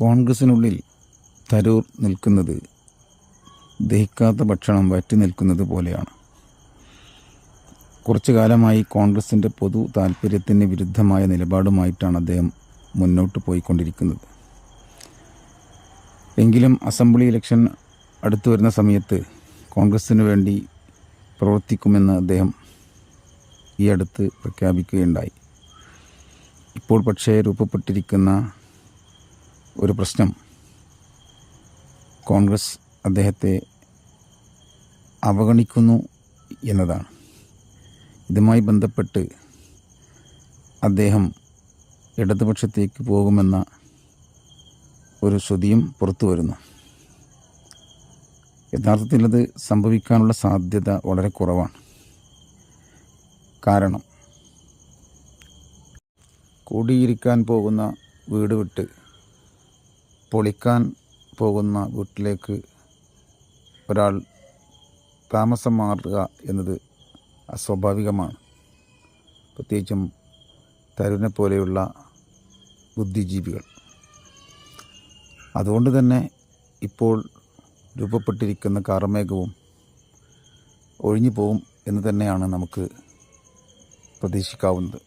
കോൺഗ്രസിനുള്ളിൽ തരൂർ നിൽക്കുന്നത് ദഹിക്കാത്ത ഭക്ഷണം വറ്റി നിൽക്കുന്നത് പോലെയാണ്. കുറച്ചു കാലമായി കോൺഗ്രസിൻ്റെ പൊതു താൽപ്പര്യത്തിന് വിരുദ്ധമായ നിലപാടുമായിട്ടാണ് അദ്ദേഹം മുന്നോട്ട് പോയിക്കൊണ്ടിരിക്കുന്നത്. എങ്കിലും അസംബ്ലി ഇലക്ഷൻ അടുത്തു വരുന്ന സമയത്ത് കോൺഗ്രസിന് വേണ്ടി പ്രവർത്തിക്കുമെന്ന് അദ്ദേഹം ഈ അടുത്ത് പ്രഖ്യാപിക്കുകയുണ്ടായി. ഇപ്പോൾ പക്ഷേ രൂപപ്പെട്ടിരിക്കുന്ന ഒരു പ്രശ്നം കോൺഗ്രസ് അദ്ദേഹത്തെ അവഗണിക്കുന്നു എന്നതാണ്. ഇതുമായി ബന്ധപ്പെട്ട് അദ്ദേഹം ഇടതുപക്ഷത്തേക്ക് പോകുമെന്ന ഒരു ശ്രുതിയും പുറത്തു വരുന്നു. യഥാർത്ഥത്തിൽ അത് സംഭവിക്കാനുള്ള സാധ്യത വളരെ കുറവാണ്. കാരണം കൂടിയിരിക്കാൻ പോകുന്ന വീട് വിട്ട് പൊളിക്കാൻ പോകുന്ന വീട്ടിലേക്ക് ഒരാൾ താമസം മാറുക എന്നത് അസ്വാഭാവികമാണ്. പ്രത്യേകിച്ചും തരൂരിനെ പോലെയുള്ള ബുദ്ധിജീവികൾ. അതുകൊണ്ട് തന്നെ ഇപ്പോൾ രൂപപ്പെട്ടിരിക്കുന്ന കാർമേഘവും ഒഴിഞ്ഞു പോകും എന്ന് തന്നെയാണ് നമുക്ക് പ്രതീക്ഷിക്കാവുന്നത്.